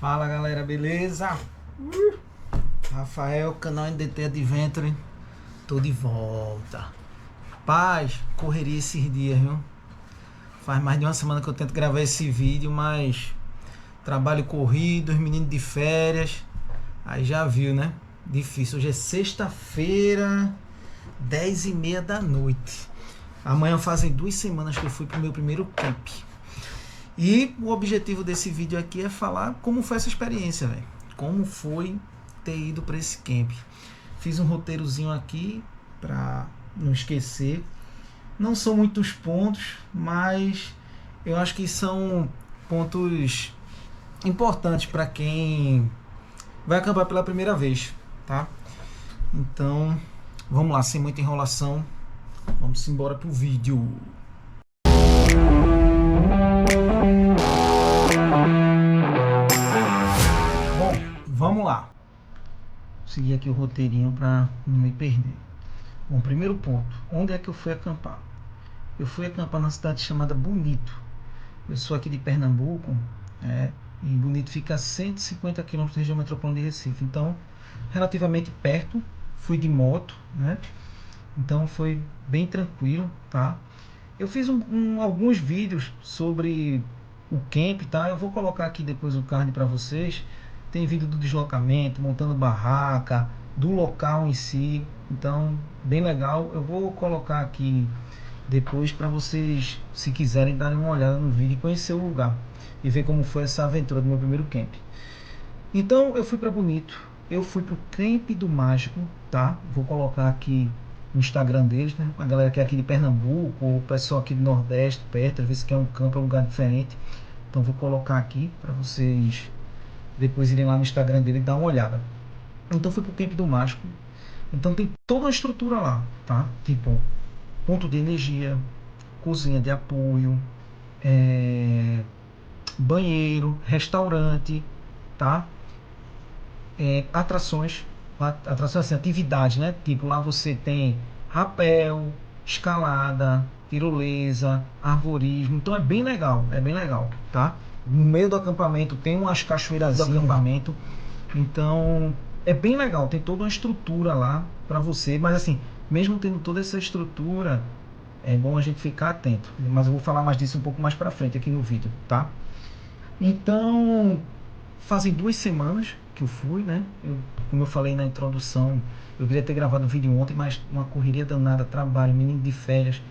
Fala galera, beleza? Rafael, canal NDT Adventure. Tô de volta. Paz, correria esses dias, viu? Faz mais de uma semana que eu tento gravar esse vídeo, mas trabalho corrido, os meninos de férias. Aí já viu, né? Difícil. Hoje é sexta-feira, 10h30 da noite. Amanhã fazem 2 semanas que eu fui pro meu primeiro camp. E o objetivo desse vídeo aqui é falar como foi essa experiência, velho. Como foi ter ido para esse camp. Fiz um roteirozinho aqui para não esquecer. Não são muitos pontos, mas eu acho que são pontos importantes para quem vai acampar pela primeira vez, tá? Então, vamos lá, sem muita enrolação. Vamos embora pro vídeo. Bom, vamos lá. Vou seguir aqui o roteirinho para não me perder. Bom, primeiro ponto. Onde é que eu fui acampar? Eu fui acampar na cidade chamada Bonito. Eu sou aqui de Pernambuco, e Bonito fica a 150 km da região metropolitana de Recife. Então, relativamente perto. Fui de moto, né? Então foi bem tranquilo, tá? Eu fiz alguns vídeos sobre o camp, tá? Eu vou colocar aqui depois o card para vocês. Tem vídeo do deslocamento, montando barraca, do local em si. Então, bem legal. Eu vou colocar aqui depois para vocês, se quiserem, darem uma olhada no vídeo e conhecer o lugar e ver como foi essa aventura do meu primeiro camp. Então, eu fui para Bonito. Eu fui pro Camp do Mágico, tá? Vou colocar aqui no Instagram deles, né? A galera que é aqui de Pernambuco, o pessoal aqui do Nordeste, perto, às vezes quer um campo, é um lugar diferente. Então vou colocar aqui para vocês depois irem lá no Instagram dele e dar uma olhada. Então fui pro Camp do Mágico. Então tem toda uma estrutura lá, tá? Tipo, ponto de energia, cozinha de apoio, banheiro, restaurante, tá? Atrações, assim, atividades, né? Tipo, lá você tem rapel, escalada, tirolesa, arvorismo. Então é bem legal, tá? No meio do acampamento tem umas cachoeiras do acampamento. Então é bem legal, tem toda uma estrutura lá para você, mas assim, mesmo tendo toda essa estrutura, é bom a gente ficar atento. Mas eu vou falar mais disso um pouco mais para frente aqui no vídeo, tá? Então, fazem 2 semanas que eu fui, né? Como eu falei na introdução, eu queria ter gravado um vídeo ontem, mas uma correria danada, trabalho, menino de férias.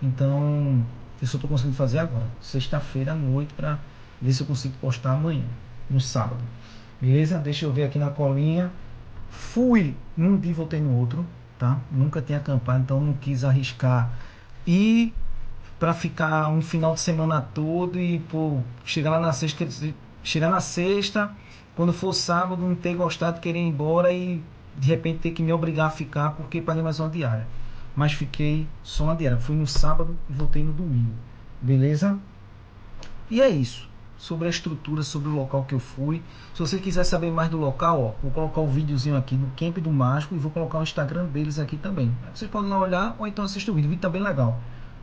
Então, eu só estou conseguindo fazer agora, sexta-feira à noite, para ver se eu consigo postar amanhã, no sábado. Beleza? Deixa eu ver aqui na colinha. Fui num dia e voltei no outro, tá? Nunca tinha acampado, então não quis arriscar. E para ficar um final de semana todo e pô, chegar na sexta, quando for sábado, não ter gostado, querer ir embora e de repente ter que me obrigar a ficar porque paguei mais uma diária. Mas fiquei só uma diária. Fui no sábado e voltei no domingo. Beleza? E é isso. Sobre a estrutura, sobre o local que eu fui. Se você quiser saber mais do local, ó, vou colocar o videozinho aqui do Camp do Mágico e vou colocar o Instagram deles aqui também. Vocês podem lá olhar ou então assistir o vídeo. O vídeo tá bem legal.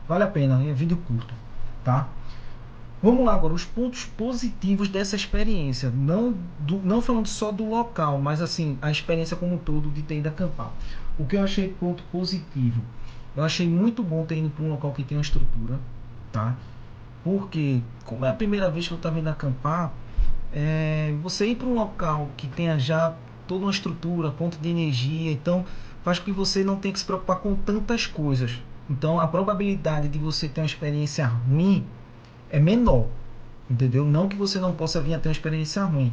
Vale a pena, é vídeo curto, tá? Vamos lá agora, os pontos positivos dessa experiência. Não falando só do local, mas assim, a experiência como um todo de ter ido acampar. O que eu achei ponto positivo? Eu achei muito bom ter ido para um local que tem uma estrutura, tá? Porque, como é a primeira vez que eu estava indo acampar, você ir para um local que tenha já toda uma estrutura, ponto de energia, então faz com que você não tenha que se preocupar com tantas coisas. Então a probabilidade de você ter uma experiência ruim é menor, entendeu? Não que você não possa vir a ter uma experiência ruim,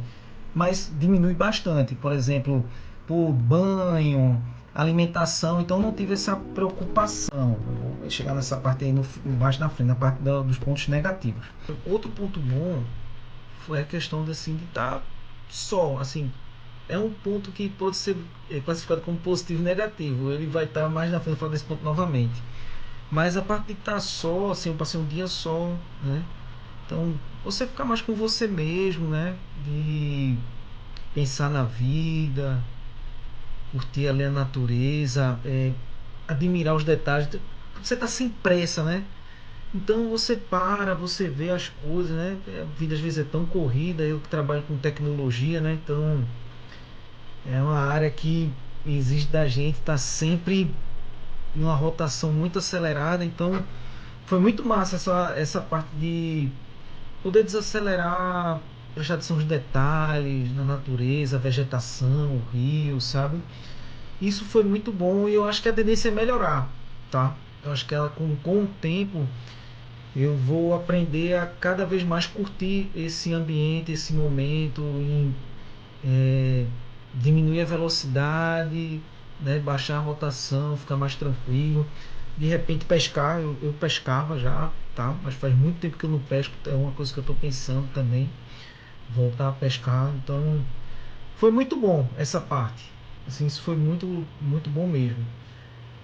mas diminui bastante. Por exemplo, por banho, alimentação, então não tive essa preocupação. Eu vou chegar nessa parte aí mais na frente, na parte dos pontos negativos. Outro ponto bom foi a questão de, assim, de estar só, assim, é um ponto que pode ser classificado como positivo e negativo. Ele vai estar mais na frente, falar desse ponto novamente. Mas a parte de estar só, assim, eu passei um dia só, né? Então, você ficar mais com você mesmo, né? De pensar na vida, curtir ali a natureza, admirar os detalhes. Você tá sem pressa, né? Então você para, você vê as coisas, né? A vida às vezes é tão corrida, eu que trabalho com tecnologia, né? Então é uma área que exige da gente estar sempre em uma rotação muito acelerada. Então foi muito massa essa parte de poder desacelerar, prestar atenção nos detalhes, na natureza, a vegetação, o rio, sabe? Isso foi muito bom e eu acho que a tendência é melhorar, tá? Eu acho que ela com o tempo eu vou aprender a cada vez mais curtir esse ambiente, esse momento, em é, diminuir a velocidade, né, baixar a rotação, ficar mais tranquilo. De repente pescar, eu pescava já, tá? Mas faz muito tempo que eu não pesco, é uma coisa que eu estou pensando também, voltar a pescar. Então foi muito bom essa parte. Assim, isso foi muito bom mesmo.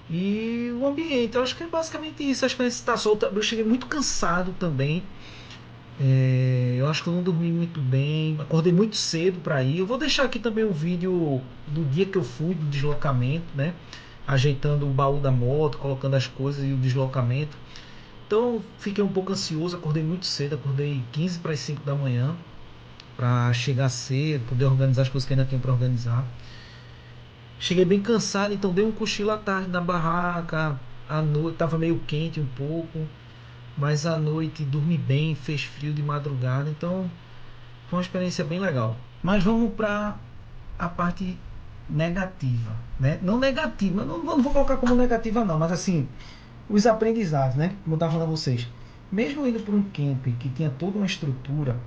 E o ambiente, eu acho que é basicamente isso. Acho que está solta. Eu cheguei muito cansado também. Eu acho que eu não dormi muito bem. Acordei muito cedo para ir. Eu vou deixar aqui também o vídeo do dia que eu fui, do deslocamento, né? Ajeitando o baú da moto, colocando as coisas e o deslocamento. Então fiquei um pouco ansioso. Acordei muito cedo. Acordei 15 para as 5 da manhã para chegar cedo, poder organizar as coisas que ainda tenho para organizar. Cheguei bem cansado, então dei um cochilo à tarde na barraca. À noite estava meio quente um pouco, mas à noite dormi bem, fez frio de madrugada, então foi uma experiência bem legal. Mas vamos para a parte negativa, né? Não negativa, não vou colocar como negativa não, mas assim, os aprendizados, né? Como eu estava falando a vocês. Mesmo indo para um camp que tinha toda uma estrutura,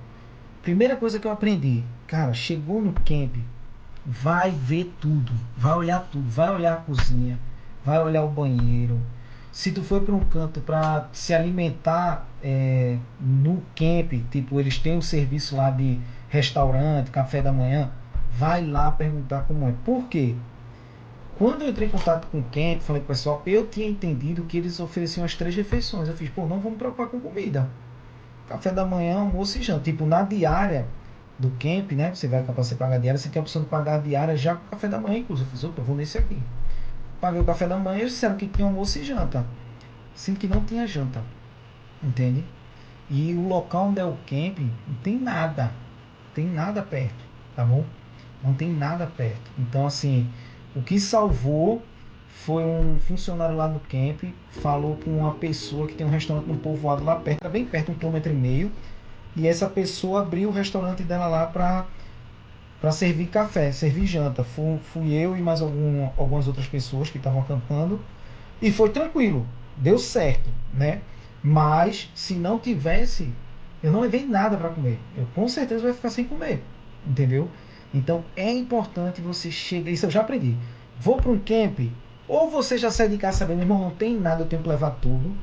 primeira coisa que eu aprendi, cara, chegou no camp, vai ver tudo, vai olhar tudo, vai olhar a cozinha, vai olhar o banheiro. Se tu for para um canto para se alimentar no camp, tipo eles têm um serviço lá de restaurante, café da manhã, vai lá perguntar como é. Por quê? Quando eu entrei em contato com o camp, falei pro pessoal, eu tinha entendido que eles ofereciam as 3 refeições. Eu fiz, pô, não vamos me preocupar com comida. Café da manhã, almoço e janta. Tipo, na diária do camp, né? Você vai para você pagar a diária, você tem a opção de pagar a diária já com o café da manhã, inclusive. Eu fiz, opa, eu vou nesse aqui. Paguei o café da manhã, eles disseram que tinha almoço e janta. Sendo que não tinha janta. Entende? E o local onde é o camp não tem nada. Tem nada perto. Tá bom? Não tem nada perto. Então, assim, o que salvou foi um funcionário lá do camp, falou com uma pessoa que tem um restaurante no povoado lá perto, bem perto, 1,5 km. E essa pessoa abriu o restaurante dela lá para servir café, servir janta. Fui eu e mais algumas outras pessoas que estavam acampando. E foi tranquilo, deu certo, né? Mas se não tivesse, eu não levei nada para comer. Eu com certeza vai ficar sem comer, entendeu? Então é importante você chegar. Isso eu já aprendi. Vou para um camp, ou você já sai de casa sabendo, meu irmão, não tem nada, eu tenho que levar tudo.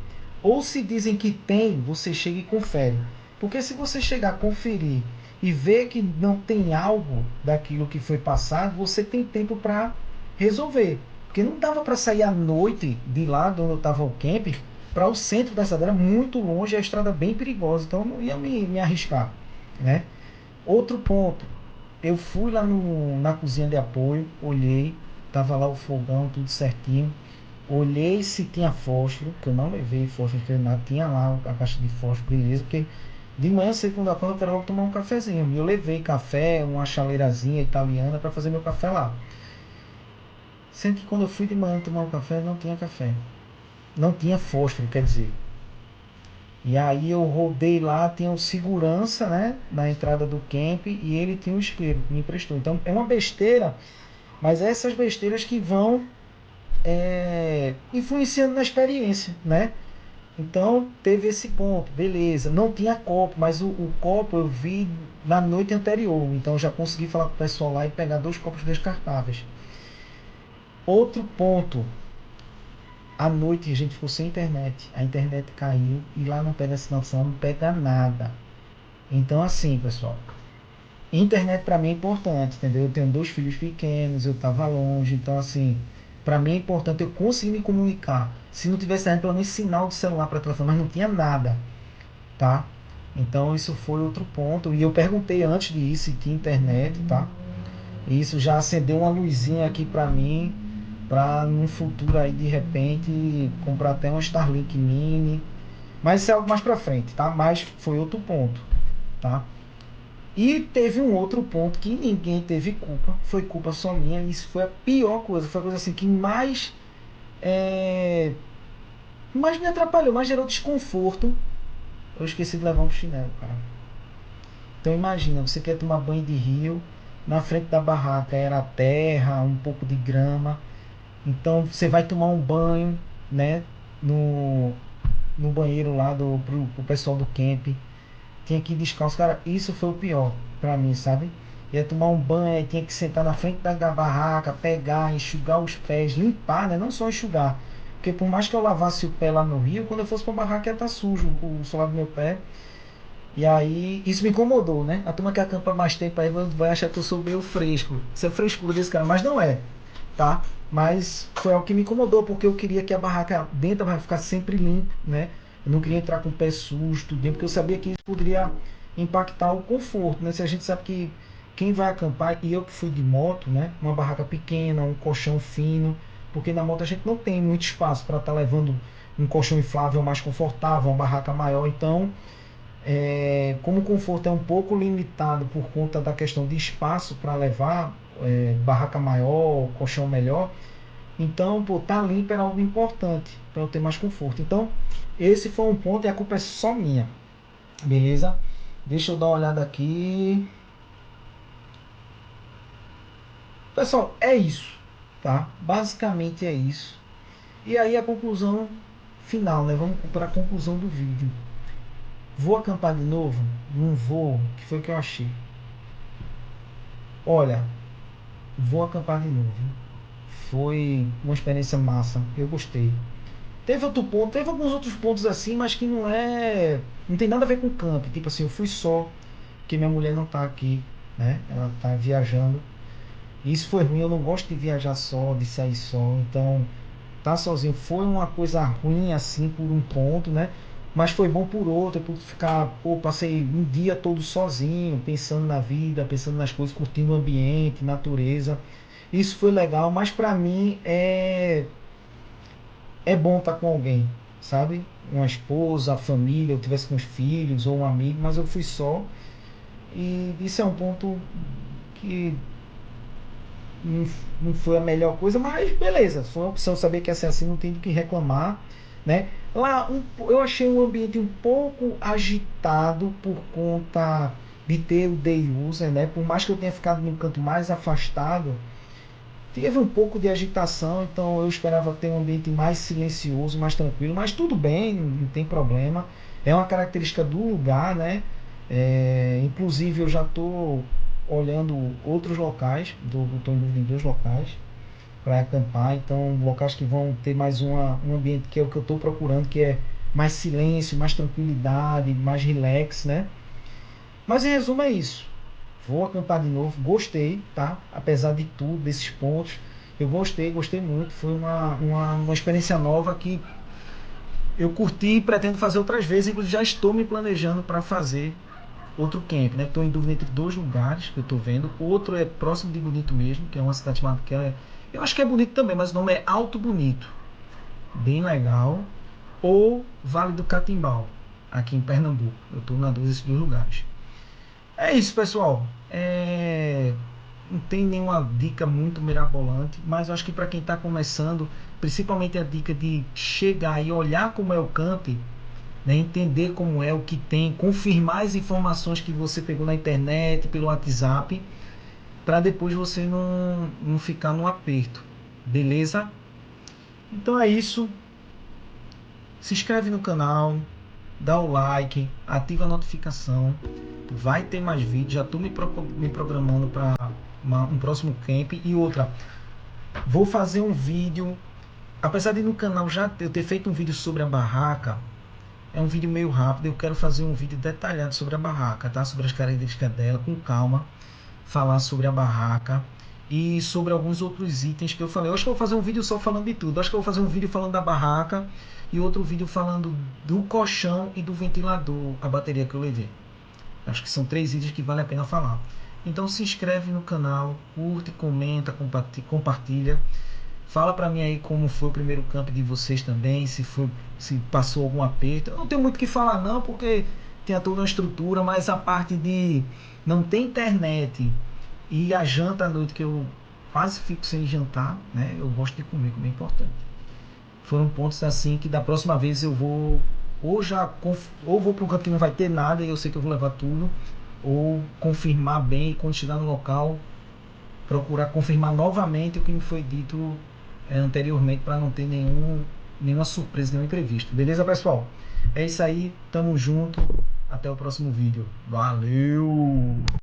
Ou se dizem que tem, você chega e confere. Porque se você chegar, conferir e ver que não tem algo daquilo que foi passado, você tem tempo para resolver. Porque não dava para sair à noite de lá de onde eu estava o camp para o centro da cidade, era muito longe, a estrada bem perigosa, então eu não ia me arriscar, né? Outro ponto, eu fui lá na cozinha de apoio, olhei, tava lá o fogão, tudo certinho. Olhei se tinha fósforo, que eu não levei fósforo, que nada, tinha lá a caixa de fósforo, beleza, porque de manhã cedo quando eu quero logo tomar um cafezinho. E eu levei café, uma chaleirazinha italiana para fazer meu café lá. Sendo que quando eu fui de manhã tomar um café, não tinha café. Não tinha fósforo, quer dizer. E aí eu rodei lá, tinha um segurança, né, na entrada do camp, e ele tinha um isqueiro, me emprestou. Então é uma besteira, mas essas besteiras que vão influenciando na experiência, né? Então teve esse ponto, beleza. Não tinha copo, mas o copo eu vi na noite anterior. Então eu já consegui falar com o pessoal lá e pegar 2 copos descartáveis. Outro ponto, à noite a gente ficou sem internet. A internet caiu e lá não pega sinal, não pega nada. Então assim, pessoal, internet para mim é importante, entendeu? Eu tenho 2 filhos pequenos, eu tava longe, então assim, para mim é importante eu conseguir me comunicar. Se não tivesse pelo menos sinal de celular para telefone, mas não tinha nada, tá? Então isso foi outro ponto. E eu perguntei antes de ir se tinha internet, tá? E isso já acendeu uma luzinha aqui para mim, para no futuro aí de repente comprar até um Starlink Mini Mas isso é algo mais pra frente, tá? Mas foi outro ponto, tá? E teve um outro ponto que ninguém teve culpa, foi culpa só minha. E isso foi a pior coisa, foi a coisa assim que mais me atrapalhou, mais gerou desconforto. Eu esqueci de levar um chinelo, cara. Então imagina, você quer tomar banho de rio, na frente da barraca era terra, um pouco de grama. Então você vai tomar um banho, né, no, no banheiro lá pro pessoal do camp. Tinha que ir descalço, cara, isso foi o pior pra mim, sabe? Ia tomar um banho, aí tinha que sentar na frente da barraca, pegar, enxugar os pés, limpar, né? Não só enxugar. Porque por mais que eu lavasse o pé lá no rio, quando eu fosse pra barraca ia estar sujo o solar do meu pé. E aí, isso me incomodou, né? A turma que acampa mais tempo aí vai achar que eu sou meio fresco. Isso é frescura desse cara, mas não é, tá? Mas foi algo que me incomodou, porque eu queria que a barraca dentro vai ficar sempre limpa, né? Eu não queria entrar com o pé sujo, tudo dentro, porque eu sabia que isso poderia impactar o conforto, né? Se a gente sabe que quem vai acampar, e eu que fui de moto, né? Uma barraca pequena, um colchão fino, porque na moto a gente não tem muito espaço para estar levando um colchão inflável mais confortável, uma barraca maior, então como o conforto é um pouco limitado por conta da questão de espaço para levar barraca maior, colchão melhor, então pô, tá limpo era algo importante para eu ter mais conforto. Então esse foi um ponto e a culpa é só minha, beleza? Deixa eu dar uma olhada aqui, pessoal, é isso, tá? Basicamente é isso. E aí a conclusão final, né? Vamos para a conclusão do vídeo. Vou acampar de novo? Não vou. Que foi o que eu achei? Olha, vou acampar de novo. Foi uma experiência massa. Eu gostei. Teve outro ponto, teve alguns outros pontos assim, mas que não tem nada a ver com campo. Tipo assim, eu fui só, porque minha mulher não tá aqui, né? Ela tá viajando. E isso foi ruim, eu não gosto de viajar só, de sair só. Então, tá sozinho foi uma coisa ruim assim por um ponto, né? Mas foi bom por outro, por ficar, pô, passei um dia todo sozinho, pensando na vida, pensando nas coisas, curtindo o ambiente, natureza. Isso foi legal, mas pra mim é bom estar com alguém, sabe? Uma esposa, a família, eu tivesse com os filhos ou um amigo, mas eu fui só. E isso é um ponto que não, não foi a melhor coisa, mas beleza, foi uma opção. Saber que essa assim não tem do que reclamar, né? Lá eu achei um ambiente um pouco agitado por conta de ter o day user, né? Por mais que eu tenha ficado num canto mais afastado, teve um pouco de agitação, então eu esperava ter um ambiente mais silencioso, mais tranquilo, mas tudo bem, não tem problema. É uma característica do lugar, né? Inclusive eu já estou olhando outros locais, estou em dúvida em dois locais para acampar, então locais que vão ter mais um ambiente que é o que eu estou procurando, que é mais silêncio, mais tranquilidade, mais relax, né? Mas em resumo é isso. Vou acampar de novo, gostei, tá? Apesar de tudo, desses pontos, eu gostei muito. Foi uma experiência nova que eu curti e pretendo fazer outras vezes. Inclusive já estou me planejando para fazer outro camp, né? Estou em dúvida entre dois lugares que eu estou vendo. Outro é próximo de Bonito mesmo, que é uma cidade chamada eu acho que é bonito também, mas o nome é Alto Bonito, bem legal. Ou Vale do Catimbau, aqui em Pernambuco. Eu estou na dúvida desses dois lugares. É isso, pessoal. Não tem nenhuma dica muito mirabolante, mas eu acho que para quem está começando, principalmente a dica de chegar e olhar como é o camp, né, entender como é o que tem, confirmar as informações que você pegou na internet, pelo WhatsApp, para depois você não ficar no aperto. Beleza? Então é isso. Se inscreve no canal, dá o like, ativa a notificação. Vai ter mais vídeos. Já estou me programando para um próximo camp. E outra, vou fazer um vídeo. Apesar de no canal já eu ter feito um vídeo sobre a barraca, é um vídeo meio rápido. Eu quero fazer um vídeo detalhado sobre a barraca, tá? Sobre as características dela, com calma. Falar sobre a barraca e sobre alguns outros itens que eu falei. Eu acho que eu vou fazer um vídeo só falando de tudo. Eu acho que eu vou fazer um vídeo falando da barraca e outro vídeo falando do colchão e do ventilador, a bateria que eu levei. Acho que são 3 itens que vale a pena falar. Então se inscreve no canal, curte, comenta, compartilha. Fala para mim aí como foi o primeiro camp de vocês também, se passou algum aperto. Eu não tenho muito o que falar não, porque tinha toda uma estrutura, mas a parte de não ter internet e a janta à noite, que eu quase fico sem jantar, né? Eu gosto de comer, como é importante. Foram pontos assim que da próxima vez eu vou ou vou para um camp que não vai ter nada e eu sei que eu vou levar tudo, ou confirmar bem quando chegar no local procurar confirmar novamente o que me foi dito anteriormente para não ter nenhuma surpresa, nenhum imprevisto. Beleza, pessoal? É isso aí, tamo junto. Até o próximo vídeo. Valeu!